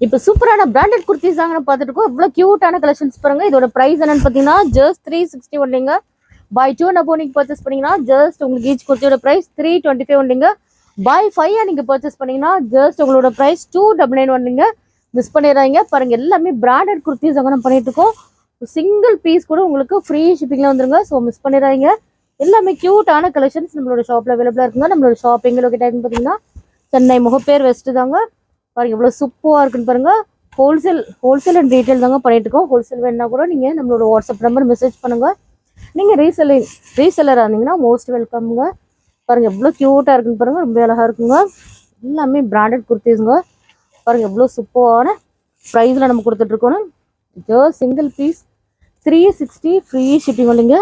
இப்போ சூப்பரான பிராண்டட் குர்த்திஸ் தாங்க நம்ம பார்த்துட்டு இருக்கோம். இவ்வளோ கியூட்டான கலெக்ஷன்ஸ் பாருங்க. இதோட ப்ரைஸ் என்னன்னு பார்த்தீங்கன்னா ஜஸ்ட் 360 ஒன்லிங்க. பை 2 and above நீங்கள் பர்ச்சேஸ் பண்ணீங்கன்னா ஜஸ்ட் உங்களுக்கு ஈச் குர்த்தியோட ப்ரைஸ் 325 ஒன்லிங்க. பை 5 நீங்கள் பர்ச்சேஸ் பண்ணீங்கன்னா ஜஸ்ட் உங்களோட ப்ரைஸ் 299 ஒன்லிங்க. மிஸ் பண்ணிடுறாங்க பாருங்க. எல்லாமே பிராண்டட் குர்த்திஸ் தாங்க நம்ம பண்ணிட்டு இருக்கோம். சிங்கிள் பீஸ் கூட உங்களுக்கு ஃப்ரீ ஷிப்பிங்ல வந்துருங்க. ஸோ மிஸ் பண்ணிடுறாங்க. எல்லாமே கியூட்டான கலெக்ஷன்ஸ் நம்மளோட ஷாப்ல அவைலபிளா இருக்குங்க. நம்மளோட ஷாப் எங்க லொகேட் ஆகுதுன்னு பார்த்தீங்கன்னா சென்னை முகப்பேர் வெஸ்ட் தாங்க. பாருங்க எவ்வளோ சூப்பராக இருக்குன்னு பாருங்க. ஹோல்சேல் அண்ட் ரீட்டைல் தாங்க பண்ணிட்டு இருக்கோம். ஹோல்சேல் வேணுன்னா கூட நீங்கள் நம்மளோட வாட்ஸ்அப் நம்பர் மெசேஜ் பண்ணுங்க. நீங்கள் ரீசெல்லராக இருந்தீங்கன்னா மோஸ்ட் வெல்கம்ங்க. பாருங்க எவ்வளோ க்யூட்டாக இருக்குன்னு பாருங்க. ரொம்ப அழகாக இருக்குங்க. எல்லாமே பிராண்டட் குர்த்திஸுங்க. பாருங்க எவ்வளோ சூப்பரான ப்ரைஸில் நம்ம கொடுத்துட்ருக்கோம். Just single piece 360 free shipping இல்லைங்க.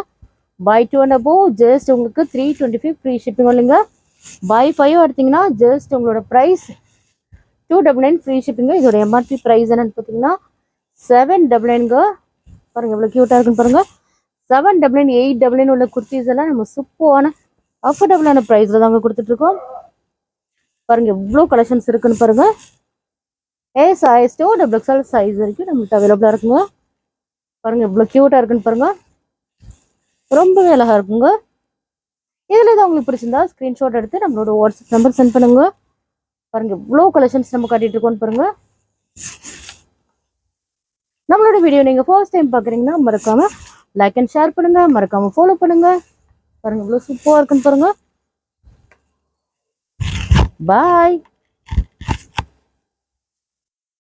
பை 2 and above ஜஸ்ட் உங்களுக்கு 325 ஃப்ரீ ஷிப்பிங் இல்லைங்க. பை 5 எடுத்தீங்கன்னா ஜஸ்ட் உங்களோட ப்ரைஸ் 299 ஃப்ரீ ஷிப்பிங்க. இதோட எம்ஆர்பி ப்ரைஸ் என்னன்னு பார்த்தீங்கன்னா 799ங்க. பாருங்க எவ்வளோ க்யூட்டாக இருக்குன்னு பாருங்க. 799 899 உள்ள குர்த்திஸ் எல்லாம் நம்ம சூப்பரான அஃபோர்டபுளான ப்ரைஸில் தாங்க கொடுத்துட்ருக்கோம். பாருங்க எவ்வளோ கலெக்ஷன்ஸ் இருக்குன்னு பாருங்க. சைஸ் to XXL சைஸ் வரைக்கும் நம்மளுக்கு அவைலபிளாக இருக்குங்க. பாருங்க எவ்வளோ க்யூட்டாக இருக்குன்னு பாருங்க. ரொம்பவே அழகாக இருக்குங்க. இதில் ஏதாவது உங்களுக்கு பிடிச்சிருந்தா ஸ்க்ரீன்ஷாட் எடுத்து நம்மளோட வாட்ஸ்அப் நம்பர் சென்ட் பண்ணுங்க. பாருங்க இவ்வளோ கலெக்ஷன்ஸ் நம்ம காட்டிட்டு இருக்கோம்னு பாருங்க. நம்மளோட வீடியோ நீங்கள் ஃபர்ஸ்ட் டைம் பார்க்குறீங்கன்னா மறக்காம லைக் அண்ட் ஷேர் பண்ணுங்க. மறக்காம ஃபாலோ பண்ணுங்க. பாருங்க இவ்வளோ சூப்பராக இருக்குன்னு பாருங்க. பாய்.